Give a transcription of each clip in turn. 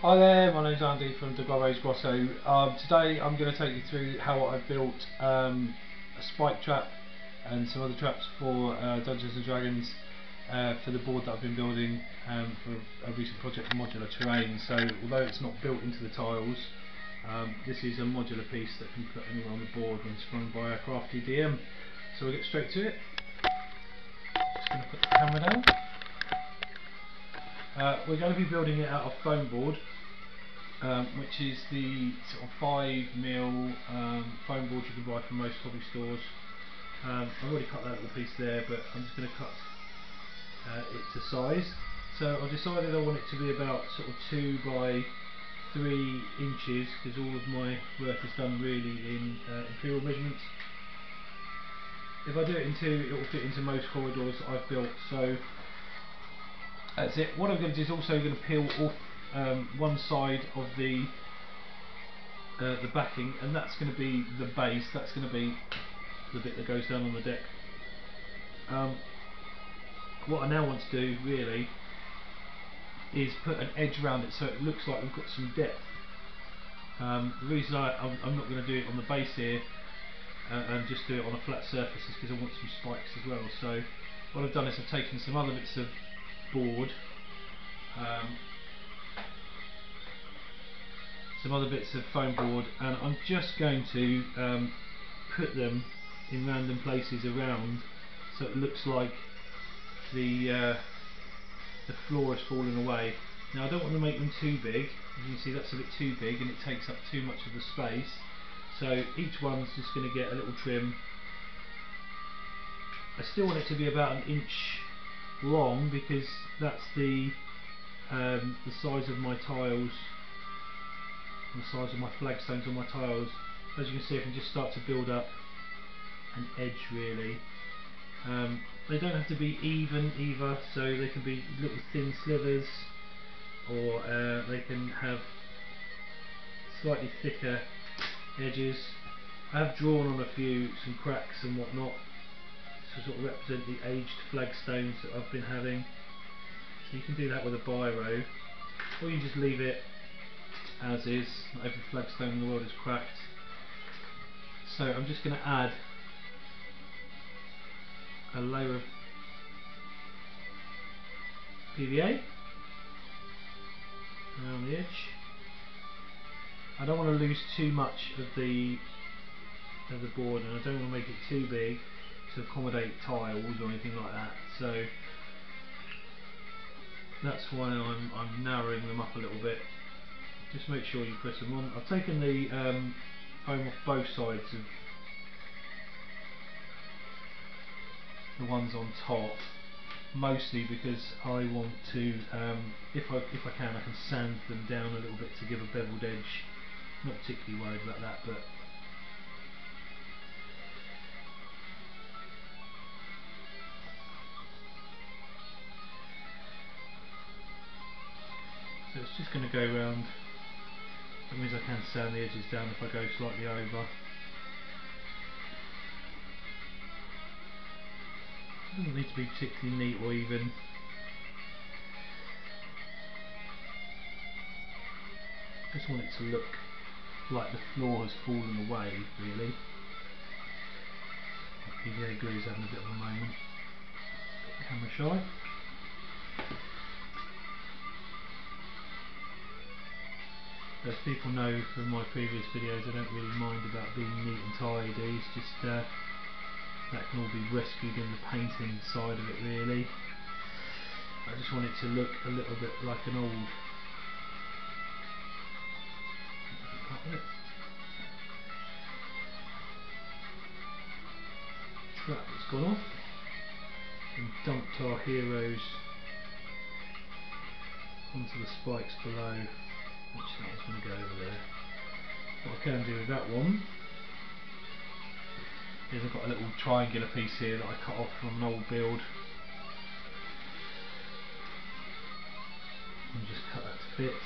Hi there, my name's Andy from De Globo's Grosso. Today I'm going to take you through how I've built a spike trap and some other traps for Dungeons and Dragons for the board that I've been building for a recent project for modular terrain. So although it's not built into the tiles, this is a modular piece that can put anywhere on the board when sprung by a crafty DM. So we'll get straight to it. Just going to put the camera down. We're going to be building it out of foam board, which is the sort of 5mm foam board you can buy from most hobby stores. I've already cut that little piece there, but I'm just going to cut it to size. So I decided I want it to be about sort of 2 by 3 inches, because all of my work is done really in imperial measurements. If I do it in 2, it will fit into most corridors that I've built. So that's it. What I'm going to do is also going to peel off one side of the backing, and that's going to be the base. That's going to be the bit that goes down on the deck. What I now want to do really is put an edge around it so it looks like we've got some depth. The reason I'm not going to do it on the base here and just do it on a flat surface is because I want some spikes as well. So what I've done is I've taken some other bits of board, some other bits of foam board, and I'm just going to put them in random places around so it looks like the floor has fallen away. Now I don't want to make them too big. As you can see, that's a bit too big and it takes up too much of the space, so each one's just going to get a little trim. I still want it to be about 1 inch long because that's the size of my tiles, the size of my flagstones on my tiles. As you can see, I can just start to build up an edge really. They don't have to be even either, so they can be little thin slivers, or they can have slightly thicker edges. I have drawn on a few, some cracks and whatnot, to sort of represent the aged flagstones that I've been having. So you can do that with a biro, or you can just leave it as is. Not every flagstone in the world is cracked. So I'm just going to add a layer of PVA around the edge. I don't want to lose too much of the board, and I don't want to make it too big to accommodate tiles or anything like that. So that's why I'm narrowing them up a little bit. Just make sure you press them on. I've taken the foam off both sides of the ones on top, mostly because I want to, if I can, I can sand them down a little bit to give a beveled edge. Not particularly worried about that, but so it's just going to go around. That means I can sand the edges down if I go slightly over. It doesn't need to be particularly neat or even. Just want it to look like the floor has fallen away, really. The PVA glue is having a bit of a moment. Bit camera shy. As people know from my previous videos, I don't really mind about being neat and tidy. It's just that can all be rescued in the painting side of it, really. I just want it to look a little bit like an old trap that's gone off and dumped our heroes onto the spikes below. Actually, that was going to go over there. What I can do with that one is I've got a little triangular piece here that I cut off from an old build, and just cut that to fit.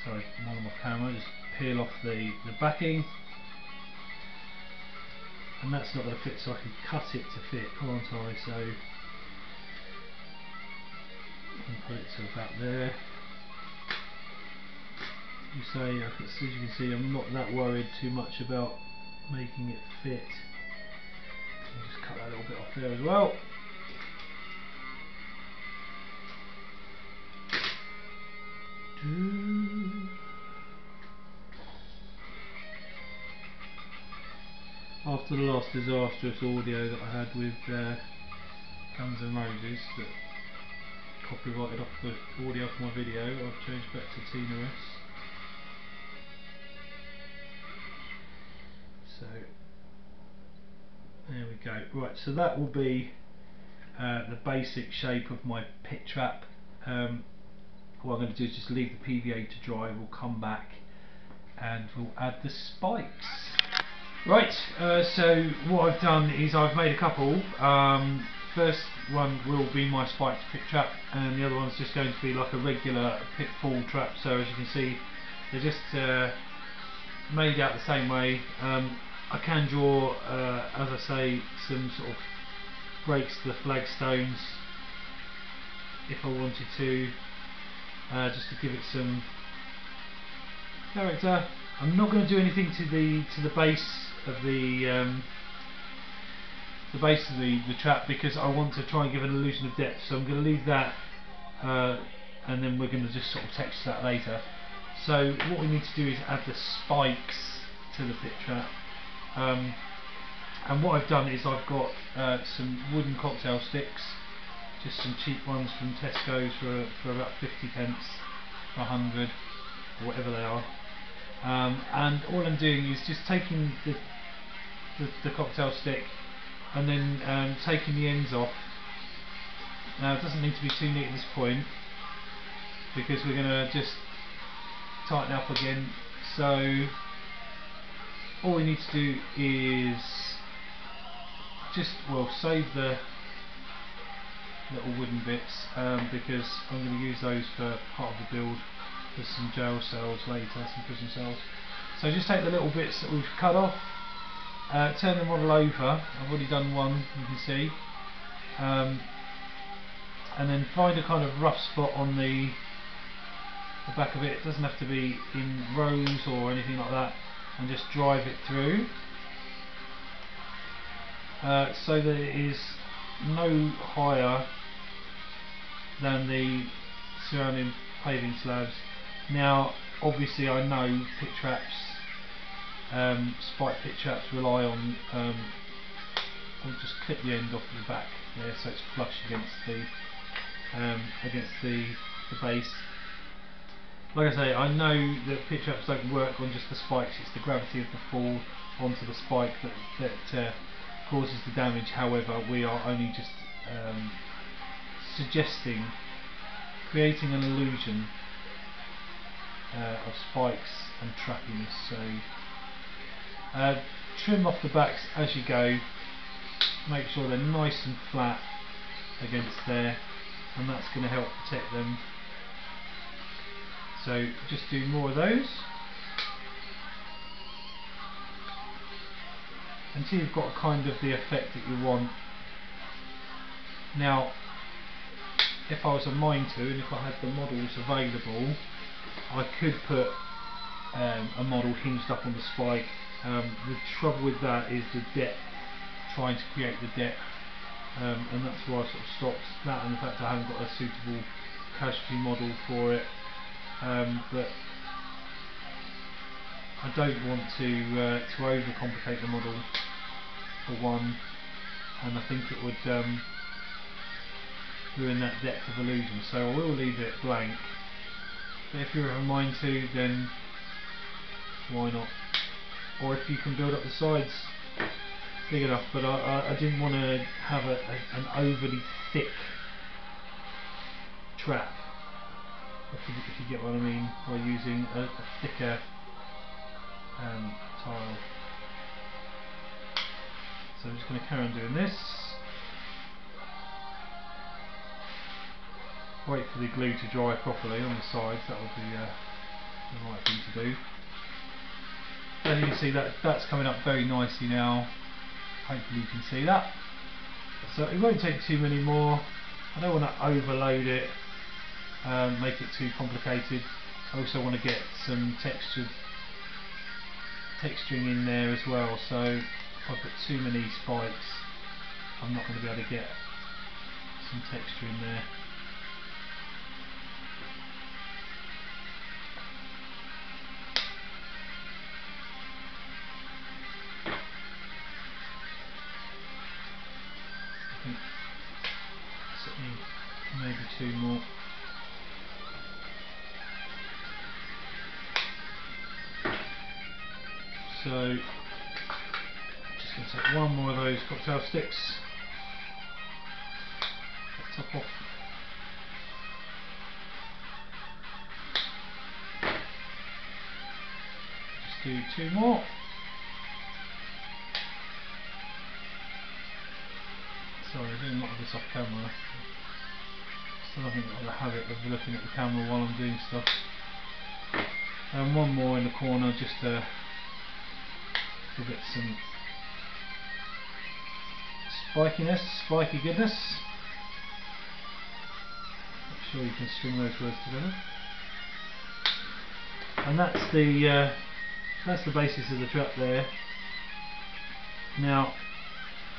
Sorry, I'm on my camera. Just peel off the backing. and that's not going to fit, so I can cut it to fit, can't I? So I can put it to about there. You say, as you can see, I'm not that worried too much about making it fit. I'll just cut that little bit off there as well. After the last disastrous audio that I had with Guns N' Roses that copyrighted off the audio of my video, I've changed back to Tina S. So there we go. Right, so that will be the basic shape of my pit trap. What I'm going to do is just leave the PVA to dry. We'll come back and we'll add the spikes. Right, so what I've done is I've made a couple. First one will be my spiked pit trap, and the other one's just going to be like a regular pitfall trap. So as you can see, they're just made out the same way. I can draw, as I say, some sort of breaks to the flagstones if I wanted to, just to give it some character. I'm not going to do anything to the base of the base of the trap, because I want to try and give an illusion of depth. So I'm going to leave that, and then we're going to just sort of texture that later. So what we need to do is add the spikes to the pit trap. And what I've done is I've got some wooden cocktail sticks, just some cheap ones from Tesco's for about 50 pence, or 100, or whatever they are. And all I'm doing is just taking the cocktail stick and then taking the ends off. Now it doesn't need to be too neat at this point, because we're going to just tighten up again. So all we need to do is just, well, save the little wooden bits, because I'm going to use those for part of the build for some jail cells later, some prison cells. So just take the little bits that we've cut off, turn the model over. I've already done one, you can see, and then find a kind of rough spot on the back of it. It doesn't have to be in rows or anything like that, and just drive it through, so that it is no higher than the surrounding paving slabs. Now obviously I know pit traps, spike pit traps rely on, I'll just clip the end off the back there so it's flush against the base. Like I say, I know that pit traps don't work on just the spikes, it's the gravity of the fall onto the spike that causes the damage. However, we are only just suggesting, creating an illusion of spikes and trappiness. So trim off the backs as you go, make sure they're nice and flat against there, and that's going to help protect them. So just do more of those until you've got kind of the effect that you want. Now if I was a mind to, and if I had the models available, I could put a model hinged up on the spike. The trouble with that is the depth, trying to create the depth, and that's why I sort of stopped that, and the fact I haven't got a suitable casualty model for it. But I don't want to overcomplicate the model for one, and I think it would ruin that depth of illusion. So I will leave it blank. But if you're of a mind to, then why not? Or if you can build up the sides big enough, but I didn't want to have an overly thick trap, if you get what I mean, by using a thicker tile. So I'm just going to carry on doing this. Wait for the glue to dry properly on the sides, that would be the right thing to do. As you can see, that's coming up very nicely now. Hopefully you can see that. So it won't take too many more. I don't want to overload it, make it too complicated. I also want to get some texturing in there as well, so if I put too many spikes I'm not going to be able to get some texture in there. I think maybe two more. So just going to take one more of those cocktail sticks, top off. Just do two more. Sorry, I'm doing a lot of this off camera. Still haven't got the habit of looking at the camera while I'm doing stuff. And one more in the corner just to give it some spiky goodness. Make sure you can string those words together. And that's the basis of the trap there. Now,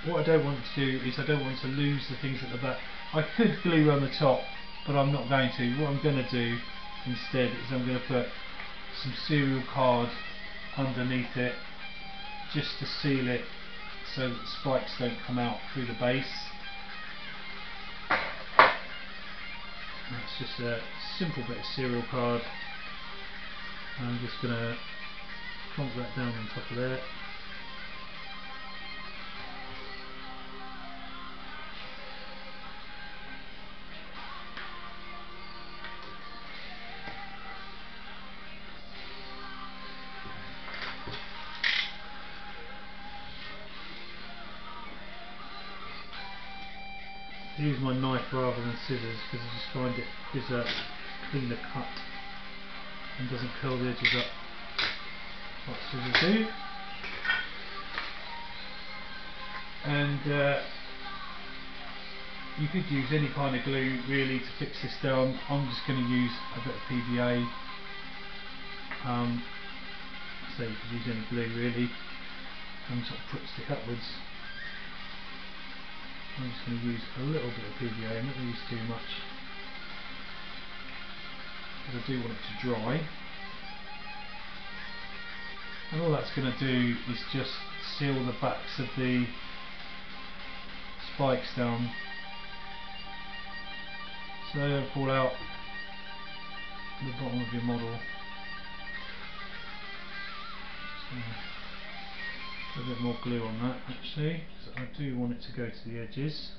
what I don't want to do is I don't want to lose the things at the back. I could glue on the top, but I'm not going to. What I'm going to do instead is I'm going to put some serial card underneath it just to seal it so that the spikes don't come out through the base. That's just a simple bit of serial card. I'm just going to plonk that down on top of there. I use my knife rather than scissors because I just find it gives a cleaner cut and doesn't curl the edges up like scissors do. And you could use any kind of glue really to fix this down. I'm just going to use a bit of PVA. So you could use any glue really and sort of put stick upwards. I'm just going to use a little bit of PVA, I'm not going to use too much because I do want it to dry. And all that's going to do is just seal the backs of the spikes down so they don't fall out the bottom of your model. Just a bit more glue on that actually, because I do want it to go to the edges.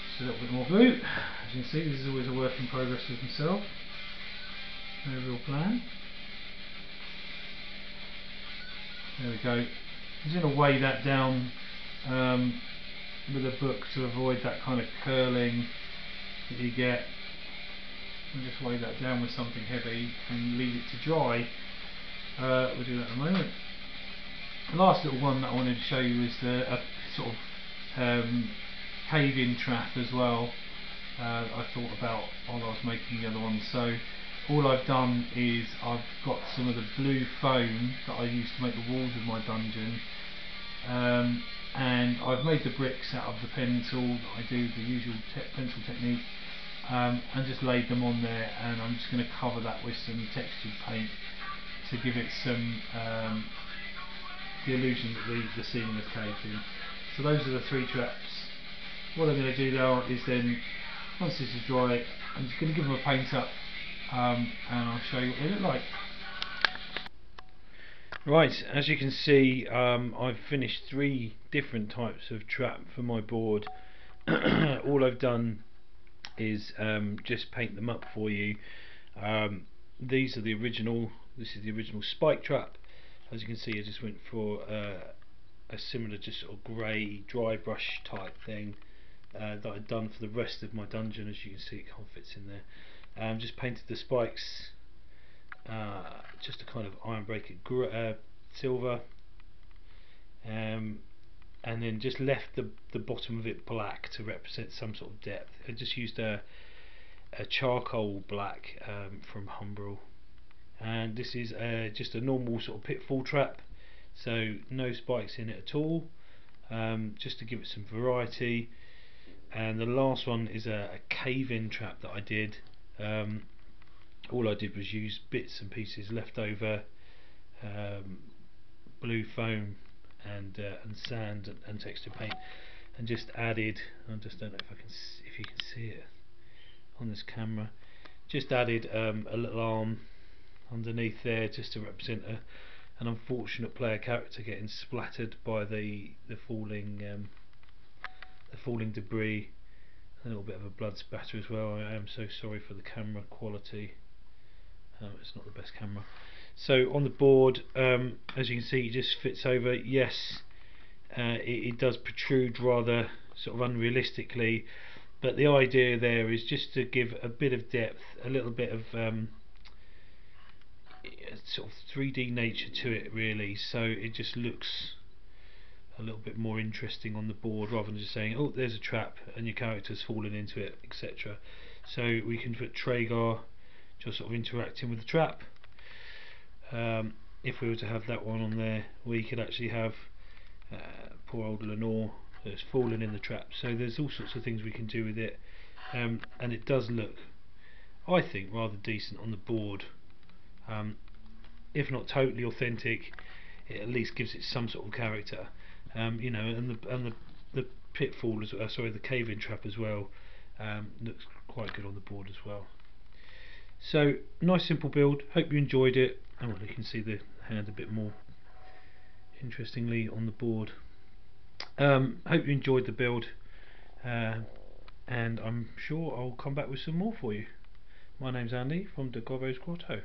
Just a little bit more glue. As you can see, this is always a work in progress with myself. No real plan. There we go. I'm just going to weigh that down with a book to avoid that kind of curling that you get. And just weigh that down with something heavy and leave it to dry. We'll do that in a moment. The last little one that I wanted to show you is a sort of cave-in trap as well. I thought about while I was making the other one. So all I've done is I've got some of the blue foam that I used to make the walls of my dungeon, and I've made the bricks out of the pencil that I do, the usual pencil technique, and just laid them on there, and I'm just going to cover that with some textured paint to give it some the illusion that the ceiling is caved in. So those are the three traps. What I'm going to do now is then, once this is dry, I'm just going to give them a paint up, and I'll show you what they look like. Right, as you can see, I've finished 3 different types of trap for my board. All I've done is just paint them up for you. These are the original. This is the original spike trap. As you can see, I just went for a similar, just sort of grey dry brush type thing that I'd done for the rest of my dungeon. As you can see, it kind of fits in there. Just painted the spikes just a kind of iron break silver, and then just left the bottom of it black to represent some sort of depth. I just used a charcoal black from Humbrol, and this is just a normal sort of pitfall trap, so no spikes in it at all, just to give it some variety. And the last one is a cave-in trap that I did. All I did was use bits and pieces left over, blue foam and sand and texture paint, and just added, I just don't know if you can see it on this camera, just added a little arm underneath there, just to represent an unfortunate player character getting splattered by the falling debris. A little bit of a blood spatter as well. I am so sorry for the camera quality. It's not the best camera. So on the board, as you can see, it just fits over. Yes, it does protrude rather sort of unrealistically, but the idea there is just to give a bit of depth, a little bit of sort of 3D nature to it, really. So it just looks a little bit more interesting on the board, rather than just saying, oh, there's a trap and your character's fallen into it, etc. So we can put Tragar just sort of interacting with the trap. If we were to have that one on there, we could actually have poor old Lenore that's fallen in the trap. So there's all sorts of things we can do with it, and it does look, I think, rather decent on the board. If not totally authentic, it at least gives it some sort of character. You know, and the pitfall as sorry, the cave-in trap as well, looks quite good on the board as well. So nice simple build. Hope you enjoyed it. Oh, you can see the hand a bit more interestingly on the board. Hope you enjoyed the build, and I'm sure I'll come back with some more for you. My name's Andy from the Gobbo's Grotto.